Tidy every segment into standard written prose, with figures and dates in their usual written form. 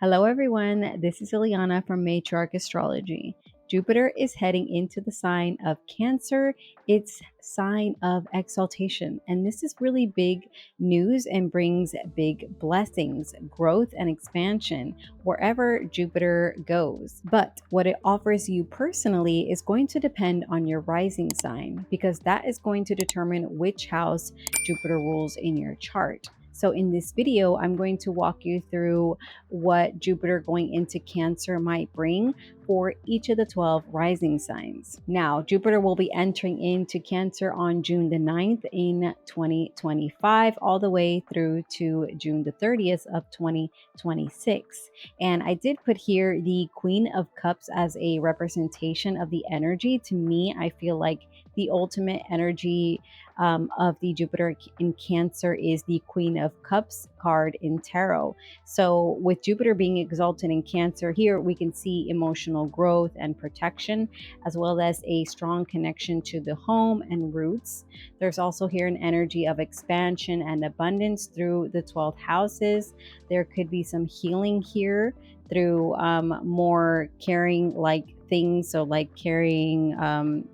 Hello, everyone. This is Ileana from Matriarch Astrology. Jupiter is heading into the sign of Cancer, its sign of exaltation. And this is really big news and brings big blessings, growth, and expansion wherever Jupiter goes. But what it offers you personally is going to depend on your rising sign, because that is going to determine which house Jupiter rules in your chart. So in this video, I'm going to walk you through what Jupiter going into Cancer might bring for each of the 12 rising signs. Now, Jupiter will be entering into Cancer on June the 9th in 2025, all the way through to June the 30th of 2026. And I did put here the Queen of Cups as a representation of the energy. To me, I feel like the ultimate energy of the Jupiter in Cancer is the Queen of Cups card in tarot. So with Jupiter being exalted in Cancer, here we can see emotional growth and protection, as well as a strong connection to the home and roots. There's also here an energy of expansion and abundance through the 12 houses. There could be some healing here through more caring like things, so like caring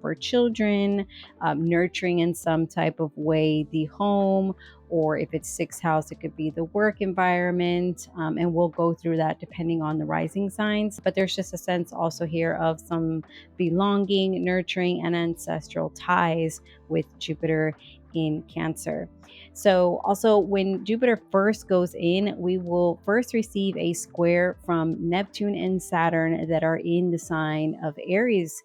for children, nurturing in some type of way the home, or if it's sixth house, it could be the work environment. And we'll go through that depending on the rising signs. But there's just a sense also here of some belonging, nurturing, and ancestral ties with Jupiter in Cancer. So also when Jupiter first goes in, we will first receive a square from Neptune and Saturn that are in the sign of Aries.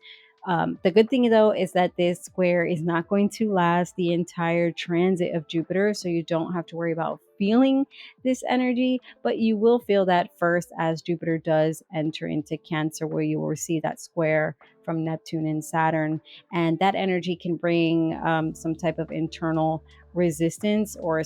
The good thing though is that this square is not going to last the entire transit of Jupiter, so you don't have to worry about feeling this energy, but you will feel that first as Jupiter does enter into Cancer, where you will receive that square from Neptune and Saturn. And that energy can bring some type of internal resistance, or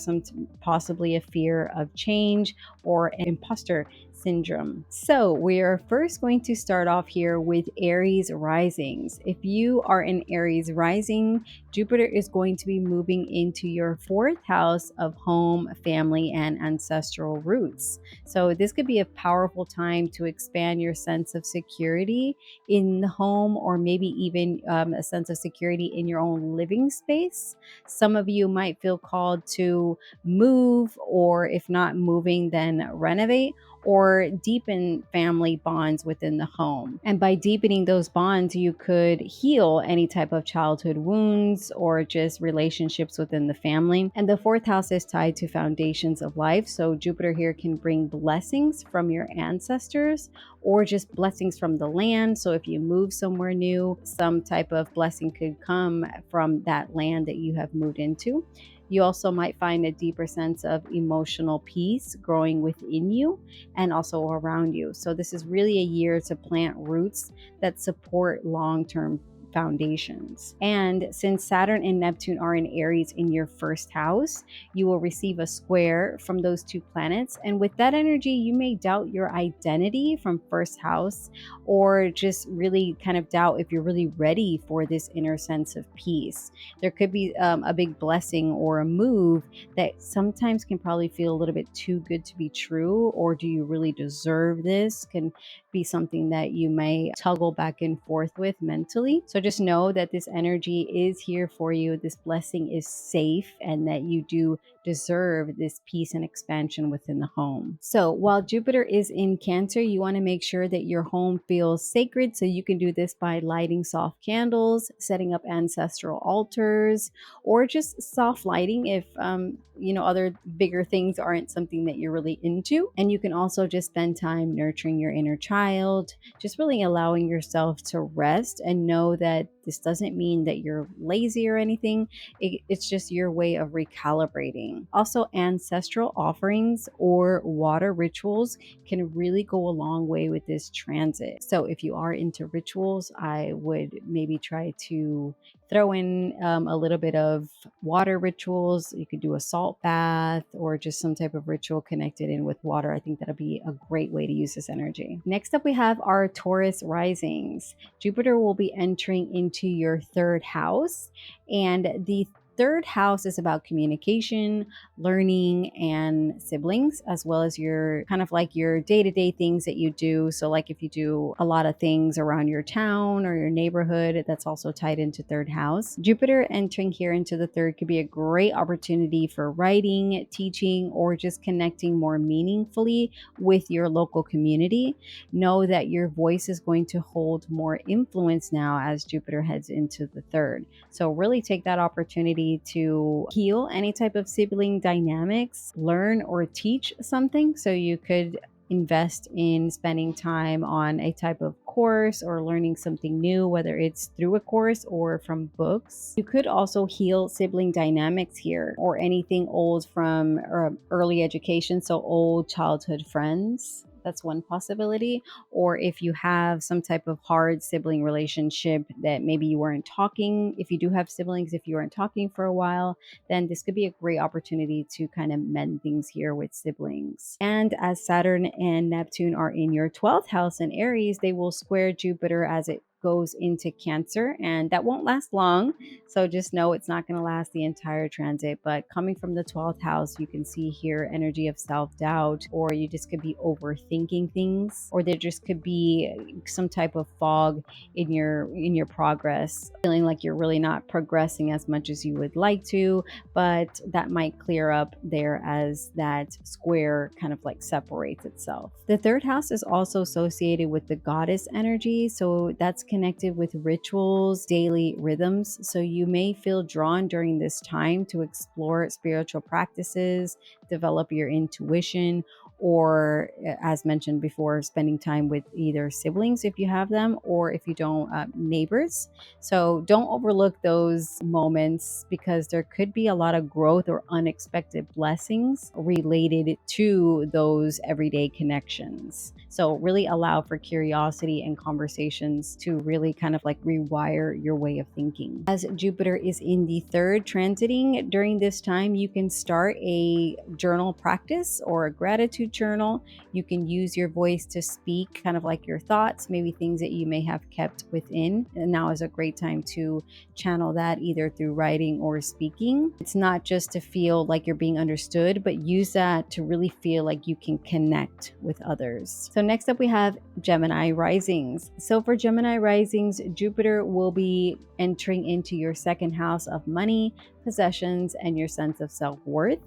possibly a fear of change, or imposter syndrome. So we are first going to start off here with Aries risings. If you are an Aries rising, Jupiter is going to be moving into your fourth house of home, family, and ancestral roots. So this could be a powerful time to expand your sense of security in the home, or maybe even a sense of security in your own living space. Some of you might feel called to move, or if not moving, then renovate or deepen family bonds within the home. And by deepening those bonds, you could heal any type of childhood wounds or just relationships within the family. And the fourth house is tied to foundations of life. So Jupiter here can bring blessings from your ancestors, or just blessings from the land. So if you move somewhere new, some type of blessing could come from that land that you have moved into. You also might find a deeper sense of emotional peace growing within you and also around you. So this is really a year to plant roots that support long-term foundations. And since Saturn and Neptune are in Aries in your first house, you will receive a square from those two planets. And with that energy, you may doubt your identity from first house, or just really kind of doubt if you're really ready for this inner sense of peace. There could be a big blessing or a move that sometimes can probably feel a little bit too good to be true, or do you really deserve this? Can be something that you may toggle back and forth with mentally. So just know that this energy is here for you. This blessing is safe, and that you do deserve this peace and expansion within the home. So while Jupiter is in Cancer, you want to make sure that your home feels sacred. So you can do this by lighting soft candles, setting up ancestral altars, or just soft lighting if other bigger things aren't something that you're really into. And you can also just spend time nurturing your inner child, just really allowing yourself to rest, and know that this doesn't mean that you're lazy or anything. It's just your way of recalibrating. Also, ancestral offerings or water rituals can really go a long way with this transit. So if you are into rituals, I would maybe try to throw in a little bit of water rituals. You could do a salt bath, or just some type of ritual connected in with water. I think that'll be a great way to use this energy. Next up, we have our Taurus risings. Jupiter will be entering into your third house, and the Third house is about communication, learning, and siblings, as well as your kind of like your day-to-day things that you do. So like if you do a lot of things around your town or your neighborhood, that's also tied into third house. Jupiter entering here into the third could be a great opportunity for writing, teaching, or just connecting more meaningfully with your local community. Know that your voice is going to hold more influence now as Jupiter heads into the third. So really take that opportunity to heal any type of sibling dynamics, learn or teach something. So you could invest in spending time on a type of course or learning something new, whether it's through a course or from books. You could also heal sibling dynamics here or anything old from early education, so old childhood friends. That's one possibility. Or if you have some type of hard sibling relationship that maybe you weren't talking, if you do have siblings, if you weren't talking for a while, then this could be a great opportunity to kind of mend things here with siblings. And as Saturn and Neptune are in your 12th house in Aries, they will square Jupiter as it goes into Cancer, and that won't last long. So just know it's not going to last the entire transit. But coming from the 12th house, you can see here energy of self-doubt, or you just could be overthinking things, or there just could be some type of fog in your progress, feeling like you're really not progressing as much as you would like to. But that might clear up there as that square kind of like separates itself. The third house is also associated with the goddess energy, so that's connected with rituals, daily rhythms. So you may feel drawn during this time to explore spiritual practices, develop your intuition, or as mentioned before, spending time with either siblings if you have them, or if you don't, neighbors. So don't overlook those moments because there could be a lot of growth or unexpected blessings related to those everyday connections. So really allow for curiosity and conversations to really kind of like rewire your way of thinking. As Jupiter is in the third transiting during this time, you can start a journal practice or a gratitude journal. You can use your voice to speak kind of like your thoughts, maybe things that you may have kept within. And now is a great time to channel that either through writing or speaking. It's not just to feel like you're being understood, but use that to really feel like you can connect with others. So next up we have Gemini risings. So for Gemini risings, Jupiter will be entering into your second house of money, possessions, and your sense of self-worth.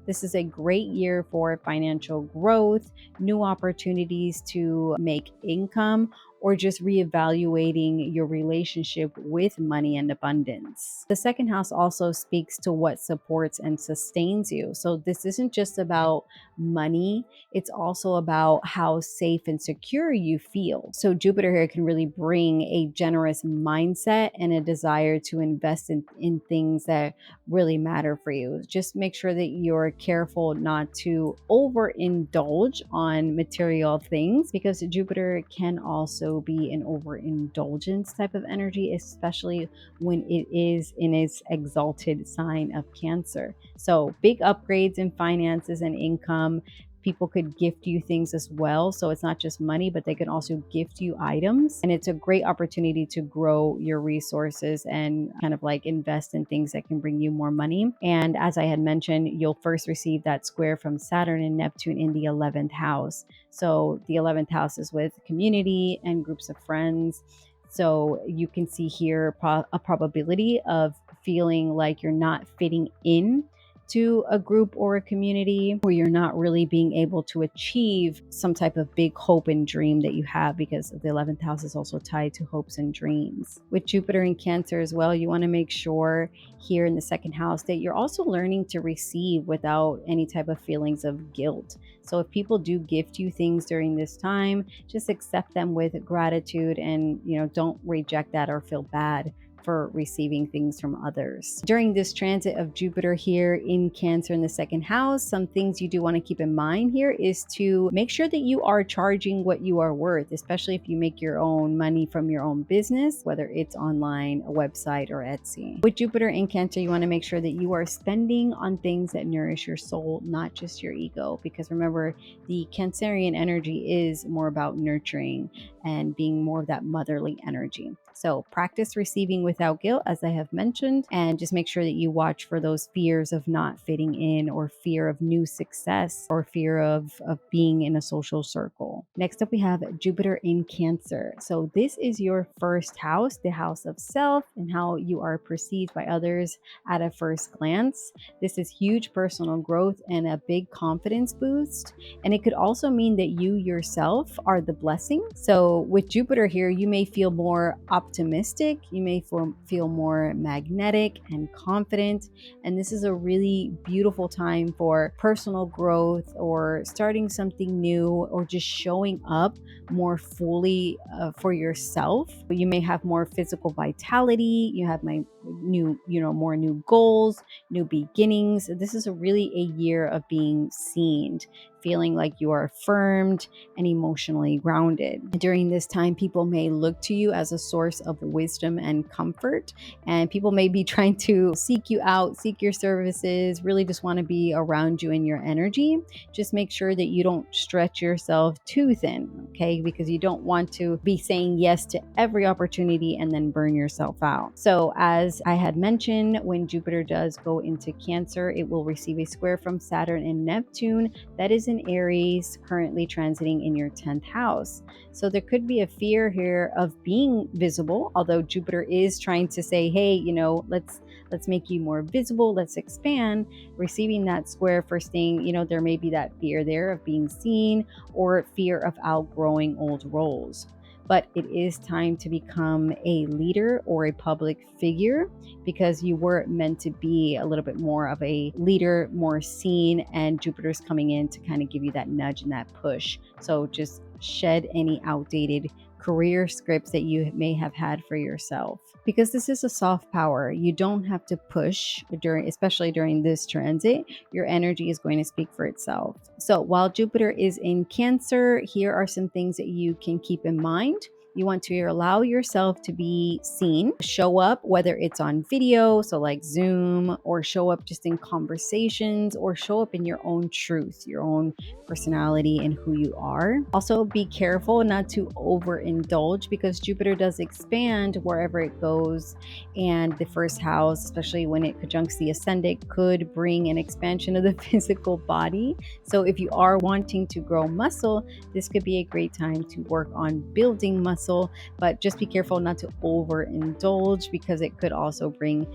This is a great year for financial growth, new opportunities to make income, or just reevaluating your relationship with money and abundance. The second house also speaks to what supports and sustains you. So this isn't just about money, it's also about how safe and secure you feel. So Jupiter here can really bring a generous mindset and a desire to invest in things that really matter for you. Just make sure that you're careful not to overindulge on material things, because Jupiter can also be an overindulgence type of energy, especially when it is in its exalted sign of Cancer. So big upgrades in finances and income. People could gift you things as well. So it's not just money, but they can also gift you items. And it's a great opportunity to grow your resources and kind of like invest in things that can bring you more money. And as I had mentioned, you'll first receive that square from Saturn and Neptune in the 11th house. So the 11th house is with community and groups of friends. So you can see here a probability of feeling like you're not fitting in to a group or a community, where you're not really being able to achieve some type of big hope and dream that you have, because the 11th house is also tied to hopes and dreams. With Jupiter in Cancer as well, you want to make sure here in the second house that you're also learning to receive without any type of feelings of guilt. So if people do gift you things during this time, just accept them with gratitude and, don't reject that or feel bad for receiving things from others. During this transit of Jupiter here in Cancer in the second house, some things you do want to keep in mind here is to make sure that you are charging what you are worth, especially if you make your own money from your own business, whether it's online, a website, or Etsy. With Jupiter in Cancer, you want to make sure that you are spending on things that nourish your soul, not just your ego, because remember, the Cancerian energy is more about nurturing and being more of that motherly energy. So practice receiving without guilt, as I have mentioned, and just make sure that you watch for those fears of not fitting in, or fear of new success, or fear of being in a social circle. Next up, we have Jupiter in Cancer. So this is your first house, the house of self, and how you are perceived by others at a first glance. This is huge personal growth and a big confidence boost. And it could also mean that you yourself are the blessing. So with Jupiter here, you may feel more optimistic, you may feel more magnetic and confident. And this is a really beautiful time for personal growth, or starting something new, or just showing up more fully for yourself. You may have more physical vitality, you have more new goals, new beginnings. This is really a year of being seen, feeling like you are affirmed and emotionally grounded. During this time, people may look to you as a source of wisdom and comfort, and people may be trying to seek you out, seek your services, really just want to be around you in your energy. Just make sure that you don't stretch yourself too thin, okay? Because you don't want to be saying yes to every opportunity and then burn yourself out. So as I had mentioned, when Jupiter does go into Cancer, it will receive a square from Saturn and Neptune that is in Aries, currently transiting in your 10th house. So there could be a fear here of being visible, although Jupiter is trying to say, hey, let's make you more visible, let's expand. Receiving that square first thing, there may be that fear there of being seen, or fear of outgrowing old roles. But it is time to become a leader or a public figure, because you were meant to be a little bit more of a leader, more seen, and Jupiter's coming in to kind of give you that nudge and that push. So just shed any outdated career scripts that you may have had for yourself. Because this is a soft power, you don't have to push especially during this transit. Your energy is going to speak for itself. So while Jupiter is in Cancer, here are some things that you can keep in mind. You want to allow yourself to be seen, show up, whether it's on video, so like Zoom, or show up just in conversations, or show up in your own truth, your own personality and who you are. Also, be careful not to overindulge, because Jupiter does expand wherever it goes, and the first house, especially when it conjuncts the ascendant, could bring an expansion of the physical body. So if you are wanting to grow muscle, this could be a great time to work on building muscle, but just be careful not to overindulge, because it could also bring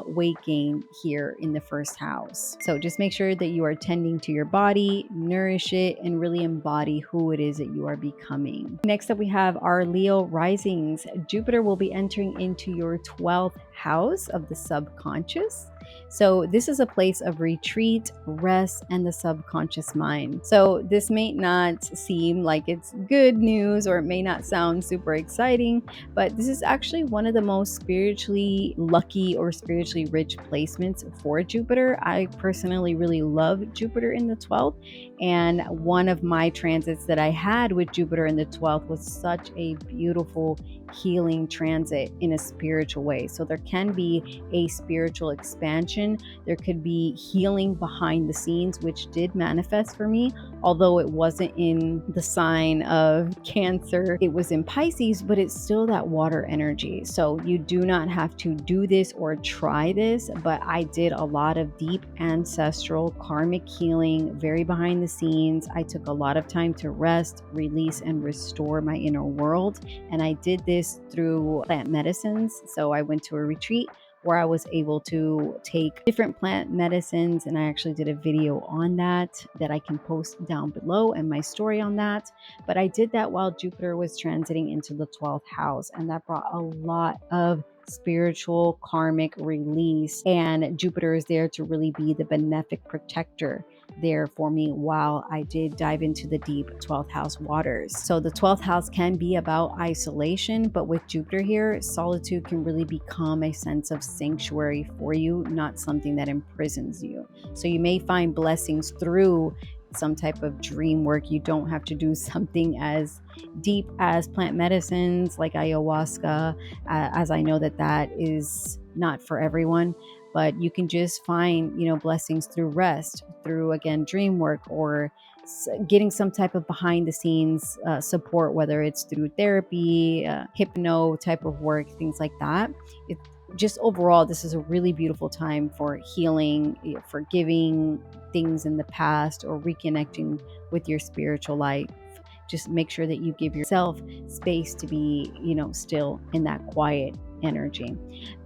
weight gain here in the first house. So just make sure that you are tending to your body, nourish it, and really embody who it is that you are becoming. Next up, we have our Leo risings. Jupiter will be entering into your 12th house of the subconscious. So this is a place of retreat, rest, and the subconscious mind. So this may not seem like it's good news, or it may not sound super exciting, but this is actually one of the most spiritually lucky or spiritually rich placements for Jupiter. I personally really love Jupiter in the 12th, and one of my transits that I had with Jupiter in the 12th was such a beautiful healing transit in a spiritual way. So there can be a spiritual expansion. There could be healing behind the scenes, which did manifest for me, although it wasn't in the sign of Cancer. It was in Pisces, but it's still that water energy. So you do not have to do this or try this, but I did a lot of deep ancestral karmic healing, very behind the scenes. I took a lot of time to rest, release, and restore my inner world. And I did this through plant medicines. So I went to a retreat where I was able to take different plant medicines, and I actually did a video on that I can post down below, and my story on that. But I did that while Jupiter was transiting into the 12th house, and that brought a lot of spiritual karmic release, and Jupiter is there to really be the benefic protector there for me while I did dive into the deep 12th house waters. So the 12th house can be about isolation, but with Jupiter here, solitude can really become a sense of sanctuary for you, not something that imprisons you. So you may find blessings through some type of dream work. You don't have to do something as deep as plant medicines like ayahuasca, as I know that is not for everyone. But you can just find, blessings through rest, through, again, dream work, or getting some type of behind the scenes support, whether it's through therapy, hypno type of work, things like that. It, just overall, this is a really beautiful time for healing, forgiving things in the past, or reconnecting with your spiritual life. Just make sure that you give yourself space to be, still in that quiet energy.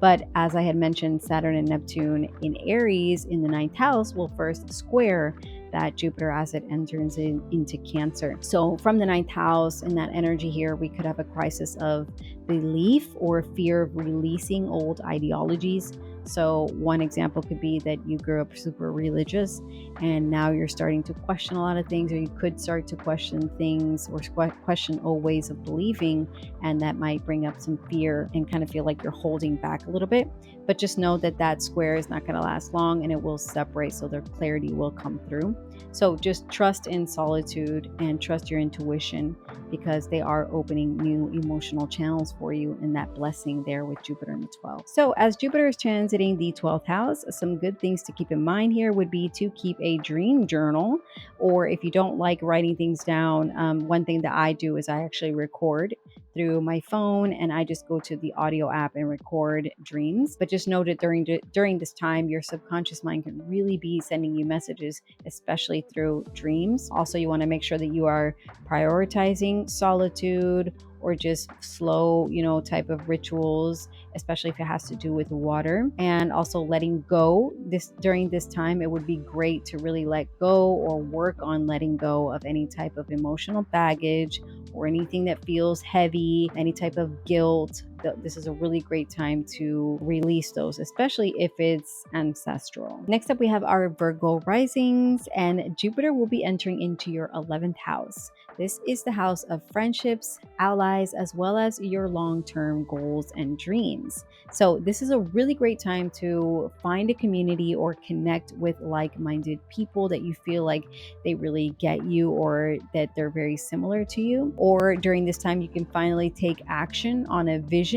But as I had mentioned, Saturn and Neptune in Aries in the ninth house will first square that Jupiter as it enters into Cancer. So from the ninth house in that energy here, we could have a crisis of belief or fear of releasing old ideologies. So one example could be that you grew up super religious and now you're starting to question a lot of things, or you could start to question things or question old ways of believing, and that might bring up some fear and kind of feel like you're holding back a little bit. But just know that that square is not going to last long and it will separate, so their clarity will come through. So just trust in solitude and trust your intuition, because they are opening new emotional channels for you in that blessing there with Jupiter in the 12th. So as Jupiter is transiting the 12th house, some good things to keep in mind here would be to keep a dream journal, or if you don't like writing things down, one thing that I do is I actually record through my phone, and I just go to the audio app and record dreams. But just know that during this time, your subconscious mind can really be sending you messages, especially through dreams. Also, you want to make sure that you are prioritizing solitude or just slow, type of rituals, especially if it has to do with water. And also letting go. During this time, it would be great to really let go or work on letting go of any type of emotional baggage or anything that feels heavy, any type of guilt. This is a really great time to release those, especially if it's ancestral. Next up, we have our Virgo risings, and Jupiter will be entering into your 11th house. This is the house of friendships, allies, as well as your long-term goals and dreams. So this is a really great time to find a community or connect with like-minded people that you feel like they really get you, or that they're very similar to you. Or during this time, you can finally take action on a vision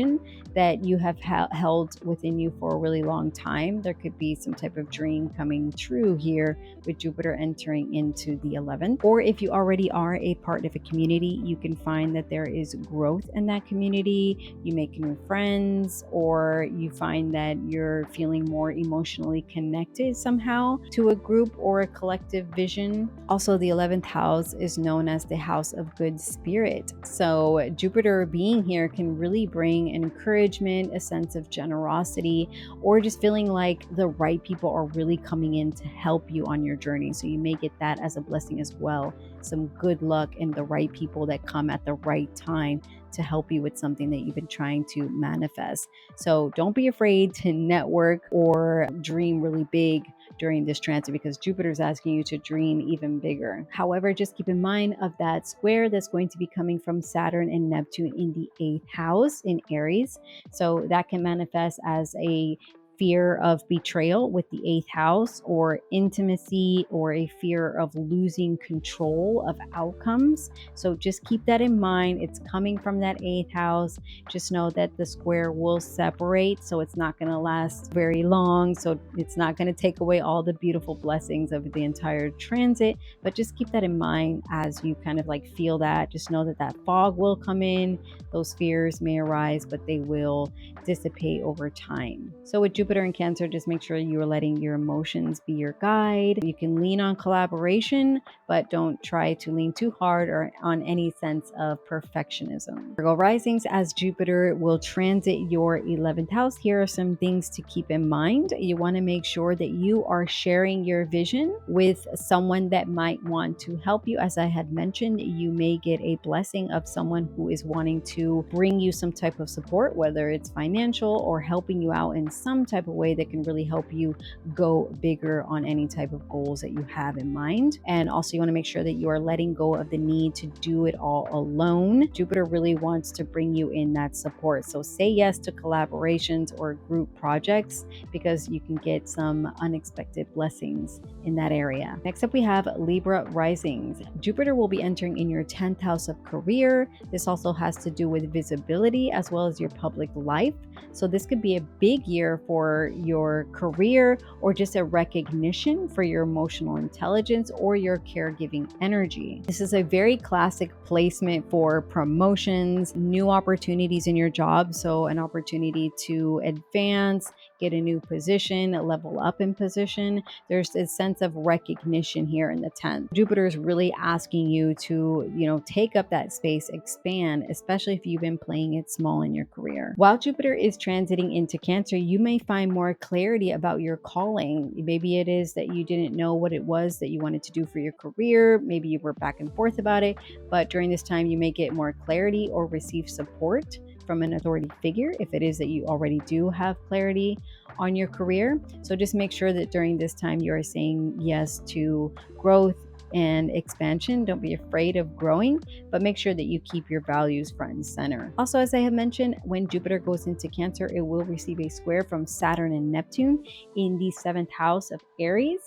that you have held within you for a really long time. There could be some type of dream coming true here with Jupiter entering into the 11th. Or if you already are a part of a community, you can find that there is growth in that community. You make new friends, or you find that you're feeling more emotionally connected somehow to a group or a collective vision. Also, the 11th house is known as the house of good spirit. So Jupiter being here can really bring encouragement, a sense of generosity, or just feeling like the right people are really coming in to help you on your journey. So you may get that as a blessing as well. Some good luck and the right people that come at the right time to help you with something that you've been trying to manifest. So don't be afraid to network or dream really big during this transit, because Jupiter is asking you to dream even bigger. However, just keep in mind of that square that's going to be coming from Saturn and Neptune in the 8th house in Aries. So that can manifest as a fear of betrayal with the 8th house, or intimacy, or a fear of losing control of outcomes. So just keep that in mind. It's coming from that 8th house. Just know that the square will separate, so it's not going to last very long. So it's not going to take away all the beautiful blessings of the entire transit, but just keep that in mind as you kind of feel that. Just know that that fog will come in. Those fears may arise, but they will dissipate over time. So with Jupiter and Cancer, just make sure you are letting your emotions be your guide. You can lean on collaboration, but don't try to lean too hard or on any sense of perfectionism. Virgo risings, as Jupiter will transit your 11th house, here are some things to keep in mind. You want to make sure that you are sharing your vision with someone that might want to help you. As I had mentioned, you may get a blessing of someone who is wanting to bring you some type of support, whether it's financial or helping you out in some type of way that can really help you go bigger on any type of goals that you have in mind. And also, you want to make sure that you are letting go of the need to do it all alone. Jupiter really wants to bring you in that support. So say yes to collaborations or group projects, because you can get some unexpected blessings in that area. Next up, we have Libra risings. Jupiter will be entering in your 10th house of career. This also has to do with visibility as well as your public life. So this could be a big year for for your career or just a recognition for your emotional intelligence or your caregiving energy. This is a very classic placement for promotions, new opportunities in your job. So an opportunity to advance, get a new position, level up in position. There's a sense of recognition here in the 10th. Jupiter is really asking you to, take up that space, expand, especially if you've been playing it small in your career. While Jupiter is transiting into Cancer, you may find more clarity about your calling. Maybe it is that you didn't know what it was that you wanted to do for your career. Maybe you were back and forth about it, but during this time you may get more clarity or receive support from an authority figure if it is that you already do have clarity on your career. So just make sure that during this time you are saying yes to growth and expansion. Don't be afraid of growing, but make sure that you keep your values front and center. Also, as I have mentioned, when Jupiter goes into Cancer, it will receive a square from Saturn and Neptune in the 7th house of Aries.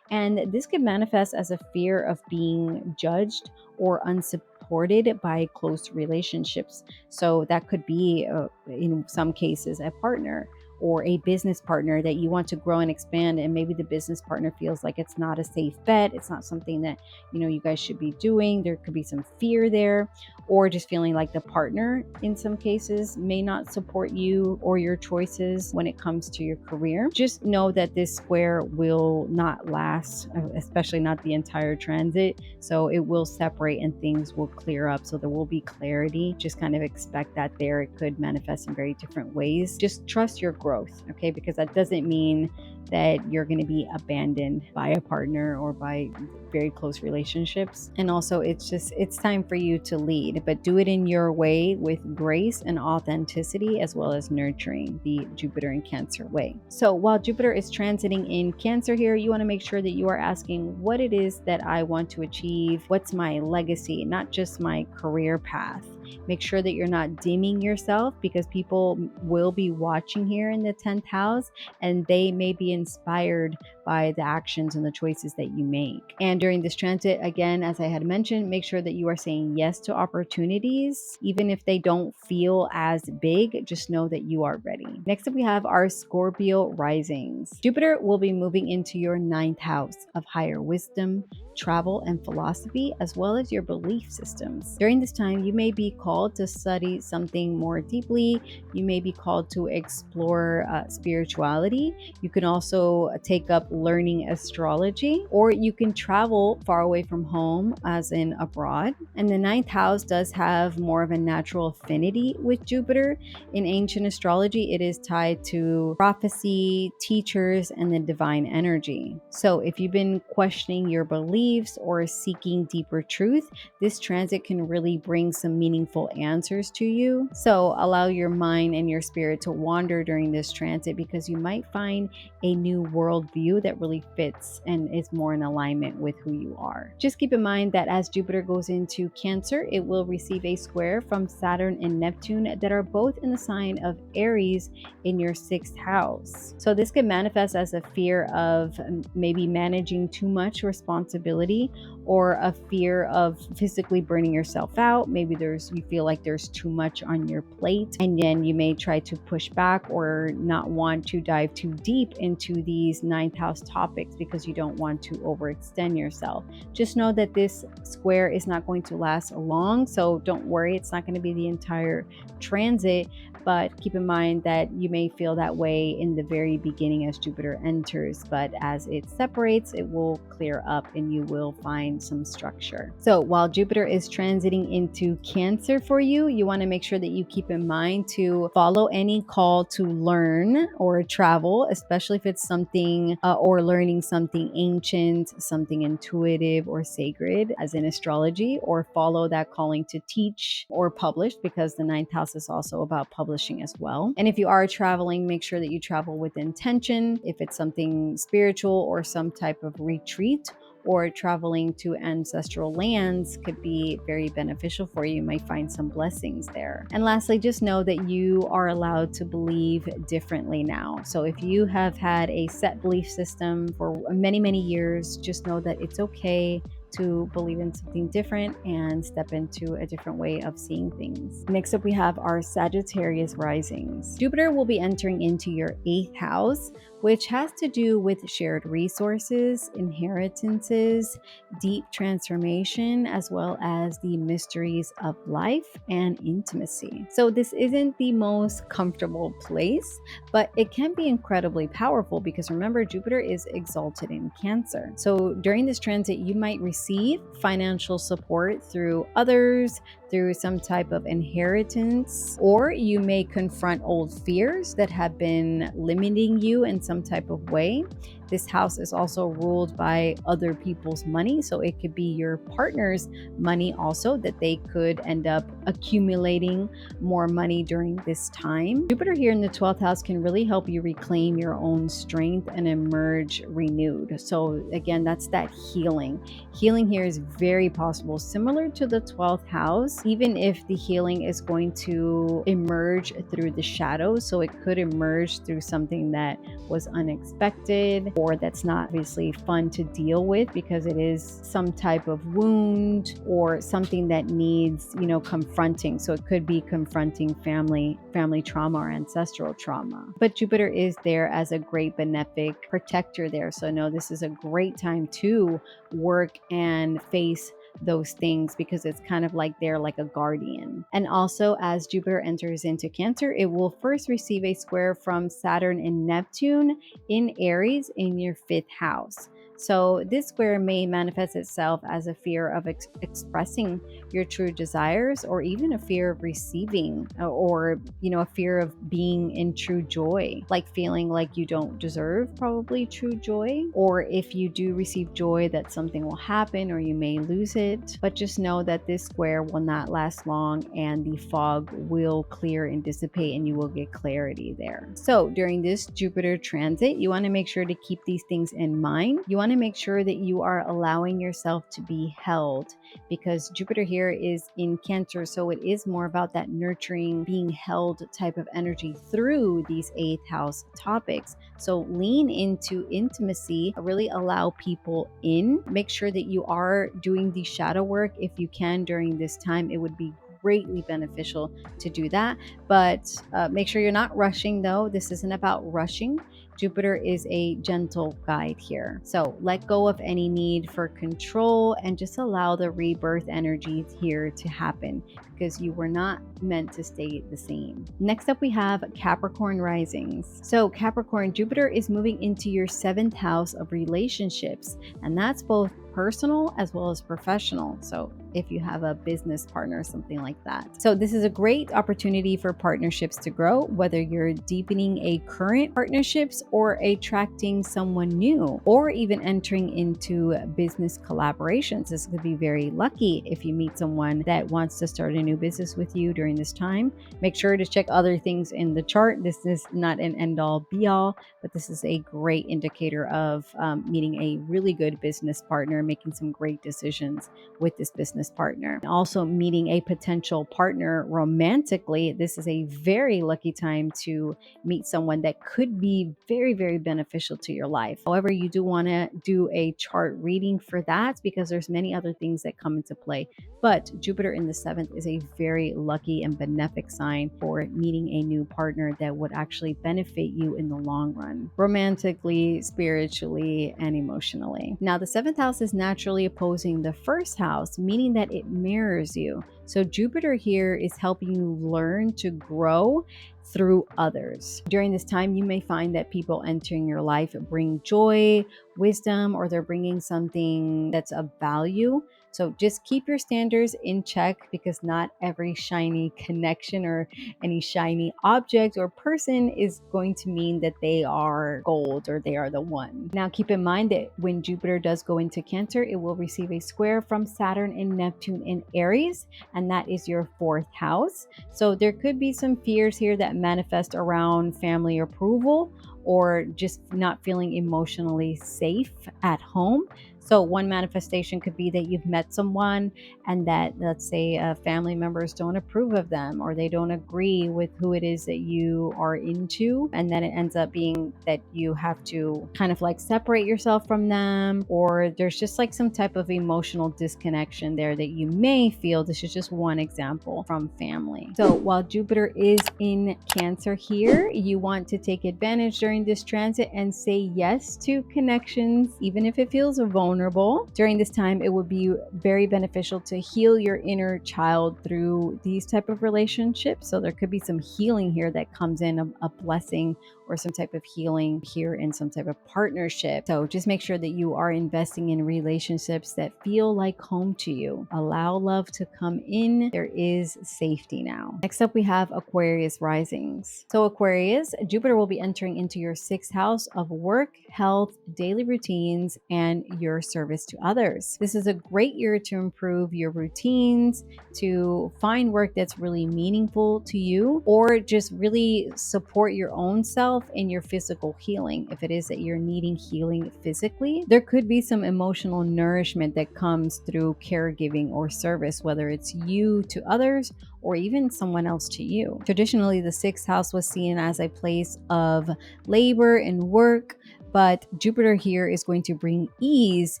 And this could manifest as a fear of being judged or unsupported by close relationships. So that could be, in some cases, a partner or a business partner that you want to grow and expand, and maybe the business partner feels like it's not a safe bet, it's not something that you guys should be doing. There could be some fear there, or just feeling like the partner in some cases may not support you or your choices when it comes to your career. Just know that this square will not last, especially not the entire transit. So it will separate and things will clear up. So there will be clarity. Just kind of expect that there. It could manifest in very different ways. Just trust your growth, okay? Because that doesn't mean that you're going to be abandoned by a partner or by very close relationships. And also it's time for you to lead, but do it in your way with grace and authenticity, as well as nurturing the Jupiter in Cancer way. So while Jupiter is transiting in Cancer here, you want to make sure that you are asking what it is that I want to achieve. What's my legacy, not just my career path. Make sure that you're not dimming yourself, because people will be watching here in the 10th house and they may be inspired by the actions and the choices that you make. And during this transit, again, as I had mentioned, make sure that you are saying yes to opportunities. Even if they don't feel as big, just know that you are ready. Next up, we have our Scorpio risings. Jupiter will be moving into your 9th house of higher wisdom, travel, and philosophy, as well as your belief systems. During this time, you may be called to study something more deeply. You may be called to explore spirituality. You can also take up learning astrology, or you can travel far away from home, as in abroad. And the 9th house does have more of a natural affinity with Jupiter. In ancient astrology, it is tied to prophecy, teachers, and the divine energy. So if you've been questioning your beliefs or seeking deeper truth, this transit can really bring some meaningful answers to you. So allow your mind and your spirit to wander during this transit, because you might find a new worldview that really fits and is more in alignment with who you are. Just keep in mind that as Jupiter goes into Cancer, it will receive a square from Saturn and Neptune that are both in the sign of Aries in your 6th house. So this could manifest as a fear of maybe managing too much responsibility, or a fear of physically burning yourself out. Maybe you feel like there's too much on your plate, and then you may try to push back or not want to dive too deep into these 9th house topics because you don't want to overextend yourself. Just know that this square is not going to last long, so don't worry, it's not going to be the entire transit. But keep in mind that you may feel that way in the very beginning as Jupiter enters, but as it separates, it will clear up and you will find some structure. So while Jupiter is transiting into Cancer for you, you want to make sure that you keep in mind to follow any call to learn or travel, especially if it's something or learning something ancient, something intuitive or sacred, as in astrology, or follow that calling to teach or publish, because the 9th house is also about publishing as well. And if you are traveling, make sure that you travel with intention. If it's something spiritual or some type of retreat, or traveling to ancestral lands, could be very beneficial for you. You might find some blessings there. And lastly, just know that you are allowed to believe differently now. So if you have had a set belief system for many, many years, just know that it's okay to believe in something different and step into a different way of seeing things. Next up, we have our Sagittarius risings. Jupiter will be entering into your 8th house, which has to do with shared resources, inheritances, deep transformation, as well as the mysteries of life and intimacy. So this isn't the most comfortable place, but it can be incredibly powerful because remember, Jupiter is exalted in Cancer. So during this transit, you might receive financial support through others, through some type of inheritance, or you may confront old fears that have been limiting you in some type of way. This house is also ruled by other people's money, so it could be your partner's money also, that they could end up accumulating more money during this time. Jupiter here in the 12th house can really help you reclaim your own strength and emerge renewed. So again, that's that healing. Healing here is very possible, similar to the 12th house, even if the healing is going to emerge through the shadows. So it could emerge through something that was unexpected or that's not obviously fun to deal with because it is some type of wound or something that needs, confronting. So it could be confronting family trauma or ancestral trauma. But Jupiter is there as a great benefic protector there. So no, this is a great time to work and face those things because it's kind of like they're like a guardian. And also, as Jupiter enters into Cancer, it will first receive a square from Saturn and Neptune in Aries in your 5th house. So this square may manifest itself as a fear of expressing your true desires, or even a fear of receiving, or a fear of being in true joy, like feeling like you don't deserve probably true joy, or if you do receive joy that something will happen or you may lose it. But just know that this square will not last long and the fog will clear and dissipate and you will get clarity there. So during this Jupiter transit, you want to make sure to keep these things in mind. You want to make sure that you are allowing yourself to be held, because Jupiter here is in Cancer, so it is more about that nurturing, being held type of energy through these 8th house topics. So lean into intimacy, really allow people in. Make sure that you are doing the shadow work if you can during this time. It would be greatly beneficial to do that, but make sure you're not rushing though. This isn't about rushing. Jupiter is a gentle guide here. So let go of any need for control and just allow the rebirth energies here to happen, because you were not meant to stay the same. Next up, we have Capricorn risings. So Capricorn, Jupiter is moving into your 7th house of relationships, and that's both personal as well as professional. So if you have a business partner or something like that. So this is a great opportunity for partnerships to grow, whether you're deepening a current partnerships or attracting someone new, or even entering into business collaborations. This could be very lucky if you meet someone that wants to start a new business with you during this time. Make sure to check other things in the chart. This is not an end all be all, but this is a great indicator of meeting a really good business partner, making some great decisions with this business partner. Also meeting a potential partner romantically. This is a very lucky time to meet someone that could be very, very beneficial to your life. However, you do want to do a chart reading for that because there's many other things that come into play. But Jupiter in the 7th is a very lucky and benefic sign for meeting a new partner that would actually benefit you in the long run, romantically, spiritually, and emotionally. Now, the 7th house is naturally opposing the 1st house, meaning that it mirrors you. So Jupiter here is helping you learn to grow through others. During this time, you may find that people entering your life bring joy, wisdom, or they're bringing something that's of value. So just keep your standards in check, because not every shiny connection or any shiny object or person is going to mean that they are gold or they are the one. Now, keep in mind that when Jupiter does go into Cancer, it will receive a square from Saturn and Neptune in Aries, and that is your 4th house. So there could be some fears here that manifest around family approval or just not feeling emotionally safe at home. So one manifestation could be that you've met someone and that, let's say, family members don't approve of them or they don't agree with who it is that you are into. And then it ends up being that you have to kind of like separate yourself from them, or there's just like some type of emotional disconnection there that you may feel. This is just one example from family. So while Jupiter is in Cancer here, you want to take advantage during this transit and say yes to connections, even if it feels vulnerable. During this time, it would be very beneficial to heal your inner child through these type of relationships. So there could be some healing here that comes in, a blessing or some type of healing here in some type of partnership. So just make sure that you are investing in relationships that feel like home to you. Allow love to come in. There is safety now. Next up, we have Aquarius risings. So Aquarius, Jupiter will be entering into your 6th house of work, health, daily routines, and your service to others. This is a great year to improve your routines, to find work that's really meaningful to you, or just really support your own self in your physical healing. If it is that you're needing healing physically, there could be some emotional nourishment that comes through caregiving or service, whether it's you to others or even someone else to you. Traditionally, the 6th house was seen as a place of labor and work, but Jupiter here is going to bring ease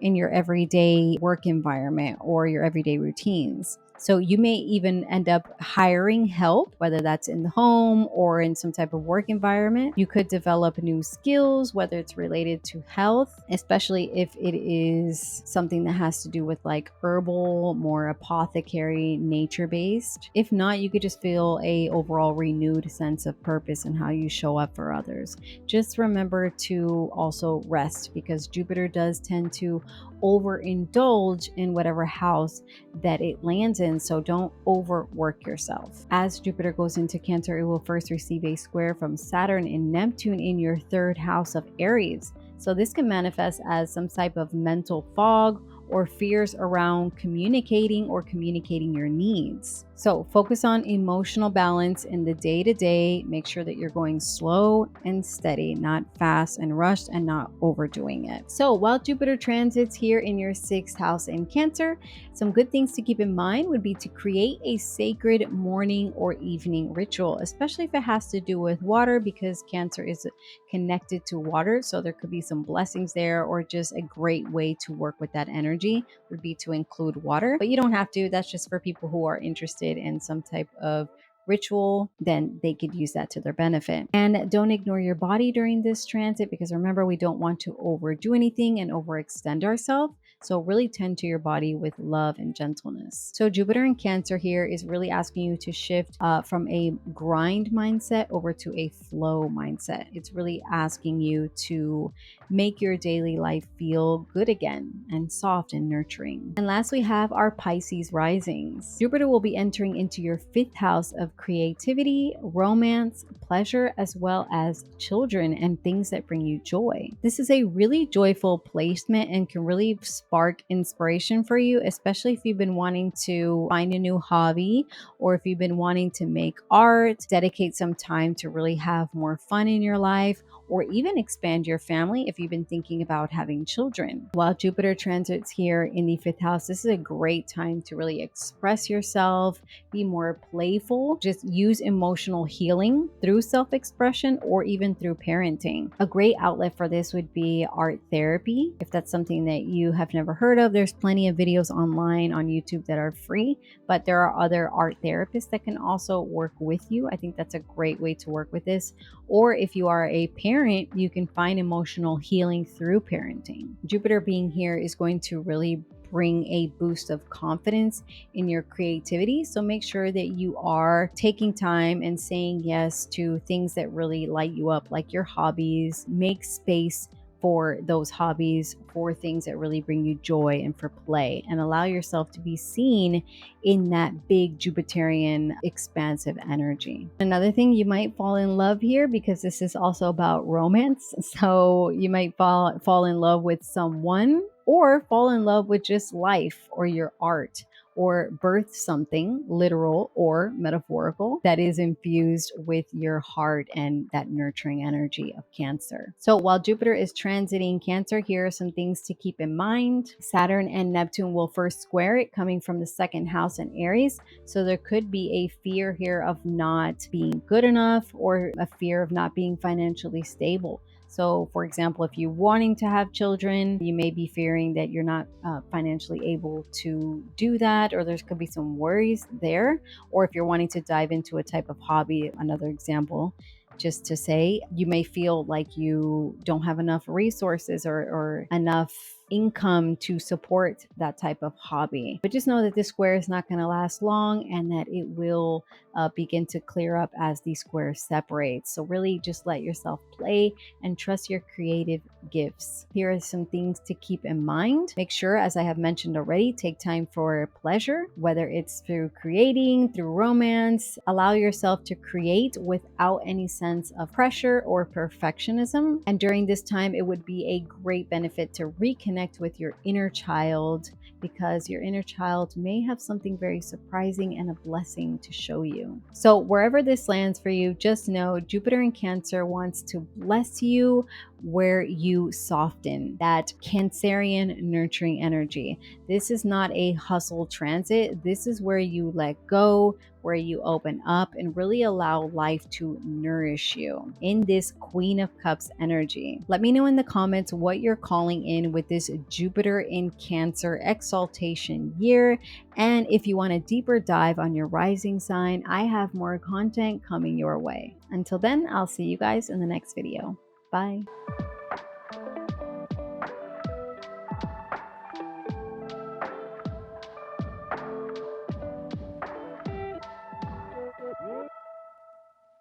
in your everyday work environment or your everyday routines. So you may even end up hiring help, whether that's in the home or in some type of work environment. You could develop new skills, whether it's related to health, especially if it is something that has to do with like herbal, more apothecary, nature-based. If not, you could just feel a overall renewed sense of purpose in how you show up for others. Just remember to also rest, because Jupiter does tend to overindulge in whatever house that it lands in, so don't overwork yourself. As Jupiter goes into Cancer, it will first receive a square from Saturn and Neptune in your 3rd house of Aries. So this can manifest as some type of mental fog or fears around communicating your needs. So focus on emotional balance in the day-to-day. Make sure that you're going slow and steady, not fast and rushed, and not overdoing it. So while Jupiter transits here in your 6th house in Cancer, some good things to keep in mind would be to create a sacred morning or evening ritual, especially if it has to do with water, because Cancer is connected to water. So there could be some blessings there, or just a great way to work with that energy would be to include water. But you don't have to. That's just for people who are interested in some type of ritual, then they could use that to their benefit. And don't ignore your body during this transit, because remember, we don't want to overdo anything and overextend ourselves. So really tend to your body with love and gentleness. So Jupiter in Cancer here is really asking you to shift from a grind mindset over to a flow mindset. It's really asking you to make your daily life feel good again and soft and nurturing. And last, we have our Pisces risings. Jupiter will be entering into your 5th house of creativity, romance, pleasure, as well as children and things that bring you joy. This is a really joyful placement and can really spark inspiration for you, especially if you've been wanting to find a new hobby, or if you've been wanting to make art, dedicate some time to really have more fun in your life, or even expand your family if you've been thinking about having children. While Jupiter transits here in the 5th house, this is a great time to really express yourself, be more playful, just use emotional healing through self-expression or even through parenting. A great outlet for this would be art therapy. If that's something that you have never heard of, there's plenty of videos online on YouTube that are free, but there are other art therapists that can also work with you. I think that's a great way to work with this. Or if you are a parent, you can find emotional healing through parenting. Jupiter being here is going to really bring a boost of confidence in your creativity. So make sure that you are taking time and saying yes to things that really light you up, like your hobbies. Make space for those hobbies, for things that really bring you joy, and for play, and allow yourself to be seen in that big Jupiterian expansive energy. Another thing, you might fall in love here, because this is also about romance. So you might fall in love with someone, or fall in love with just life or your art or birth something literal or metaphorical that is infused with your heart and that nurturing energy of Cancer. So while Jupiter is transiting Cancer, here are some things to keep in mind. Saturn and Neptune will first square it, coming from the second house in Aries. So there could be a fear here of not being good enough or a fear of not being financially stable. So, for example, if you're wanting to have children, you may be fearing that you're not financially able to do that, or there could be some worries there. Or if you're wanting to dive into a type of hobby, another example, just to say, you may feel like you don't have enough resources or enough income to support that type of hobby. But just know that this square is not going to last long and that it will begin to clear up as these squares separate. So really just let yourself play and trust your creative gifts. Here are some things to keep in mind. Make sure, as I have mentioned already, take time for pleasure, whether it's through creating, through romance. Allow yourself to create without any sense of pressure or perfectionism. And during this time, it would be a great benefit to reconnect with your inner child, because your inner child may have something very surprising and a blessing to show you. So wherever this lands for you, just know Jupiter in Cancer wants to bless you where you soften that Cancerian nurturing energy. This is not a hustle transit. This is where you let go, where you open up and really allow life to nourish you in this Queen of Cups energy. Let me know in the comments what you're calling in with this Jupiter in Cancer exaltation year. And if you want a deeper dive on your rising sign, I have more content coming your way. Until then, I'll see you guys in the next video. Bye.